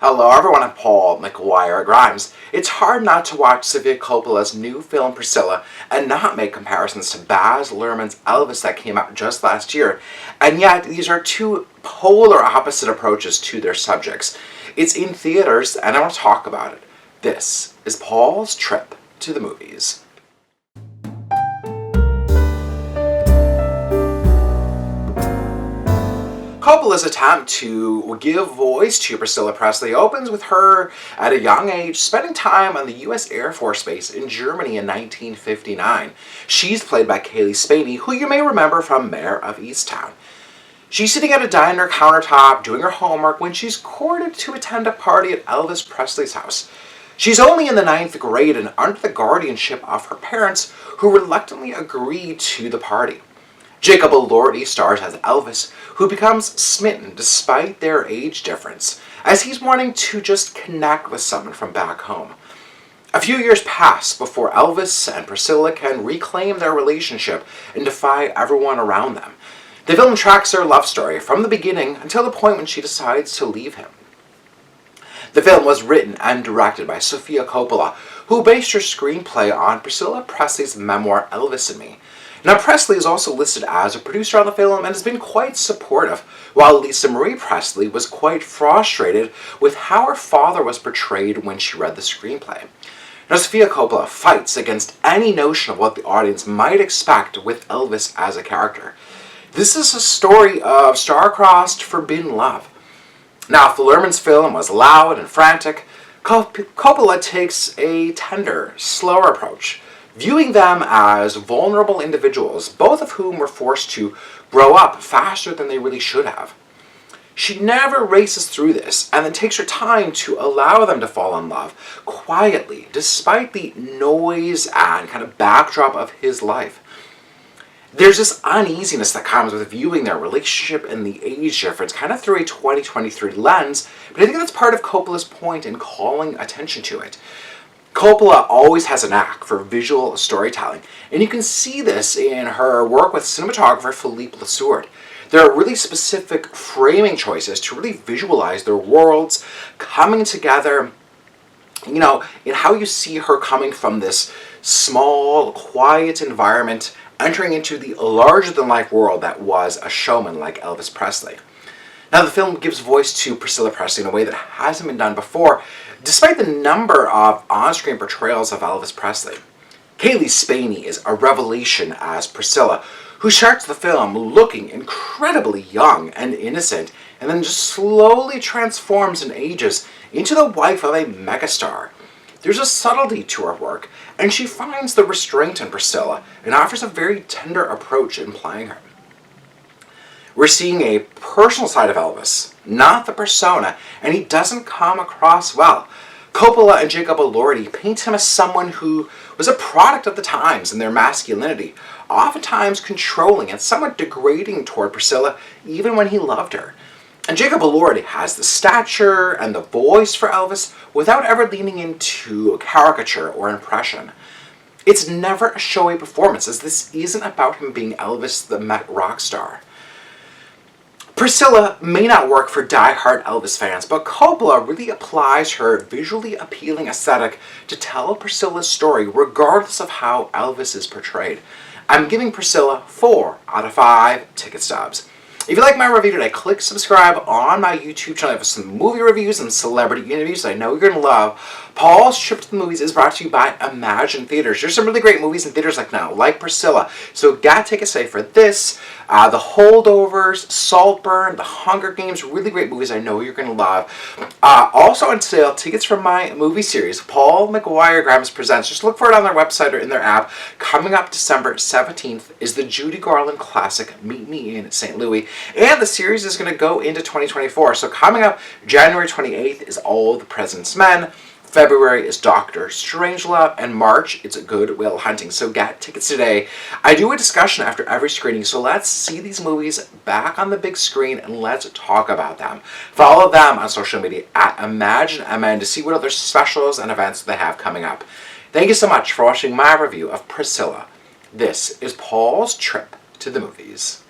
Hello everyone, I'm Paul McGuire Grimes. It's hard not to watch Sofia Coppola's new film Priscilla and not make comparisons to Baz Luhrmann's Elvis that came out just last year, and yet these are two polar opposite approaches to their subjects. It's in theaters and I want to talk about it. This is Paul's trip to the movies. Coppola's attempt to give voice to Priscilla Presley opens with her, at a young age, spending time on the U.S. Air Force Base in Germany in 1959. She's played by Cailee Spaeny, who you may remember from Mayor of Easttown. She's sitting at a diner countertop doing her homework when she's courted to attend a party at Elvis Presley's house. She's only in the 9th grade and under the guardianship of her parents, who reluctantly agree to the party. Jacob Elordi stars as Elvis, who becomes smitten despite their age difference, as he's wanting to just connect with someone from back home. A few years pass before Elvis and Priscilla can reclaim their relationship and defy everyone around them. The film tracks their love story from the beginning until the point when she decides to leave him. The film was written and directed by Sofia Coppola, who based her screenplay on Priscilla Presley's memoir Elvis and Me. Now, Presley is also listed as a producer on the film and has been quite supportive, while Lisa Marie Presley was quite frustrated with how her father was portrayed when she read the screenplay. Now, Sofia Coppola fights against any notion of what the audience might expect with Elvis as a character. This is a story of star-crossed, forbidden love. Now, if the Luhrmann's film was loud and frantic, Coppola takes a tender, slower approach, viewing them as vulnerable individuals, both of whom were forced to grow up faster than they really should have. She never races through this and then takes her time to allow them to fall in love quietly, despite the noise and kind of backdrop of his life. There's this uneasiness that comes with viewing their relationship and the age difference kind of through a 2023 lens, but I think that's part of Coppola's point in calling attention to it. Coppola always has a knack for visual storytelling, and you can see this in her work with cinematographer Philippe Lesourd. There are really specific framing choices to really visualize their worlds coming together, in how you see her coming from this small, quiet environment, entering into the larger-than-life world that was a showman like Elvis Presley. Now, the film gives voice to Priscilla Presley in a way that hasn't been done before, despite the number of on-screen portrayals of Elvis Presley. Cailee Spaeny is a revelation as Priscilla, who starts the film looking incredibly young and innocent, and then just slowly transforms and ages into the wife of a megastar. There's a subtlety to her work, and she finds the restraint in Priscilla and offers a very tender approach in playing her. We're seeing a personal side of Elvis, not the persona, and he doesn't come across well. Coppola and Jacob Elordi paint him as someone who was a product of the times and their masculinity, oftentimes controlling and somewhat degrading toward Priscilla, even when he loved her. And Jacob Elordi has the stature and the voice for Elvis without ever leaning into caricature or impression. It's never a showy performance, as this isn't about him being Elvis the Met rock star. Priscilla may not work for die-hard Elvis fans, but Coppola really applies her visually appealing aesthetic to tell Priscilla's story regardless of how Elvis is portrayed. I'm giving Priscilla 4 out of 5 ticket stubs. If you like my review today, click subscribe on my YouTube channel for some movie reviews and celebrity interviews that I know you're going to love. Paul's Trip to the Movies is brought to you by Imagine Theaters. There's some really great movies in theaters now, like Priscilla. So get tickets today for this, The Holdovers, Saltburn, The Hunger Games, really great movies I know you're going to love. Also on sale, tickets from my movie series, Paul McGuire Grimes Presents. Just look for it on their website or in their app. Coming up December 17th is the Judy Garland classic, Meet Me in St. Louis. And the series is going to go into 2024. So coming up January 28th is All the President's Men. February is Doctor Strangelove, and March it's Good Will Hunting. So get tickets today. I do a discussion after every screening, so let's see these movies back on the big screen and let's talk about them. Follow them on social media at ImagineMN to see what other specials and events they have coming up. Thank you so much for watching my review of Priscilla. This is Paul's Trip to the Movies.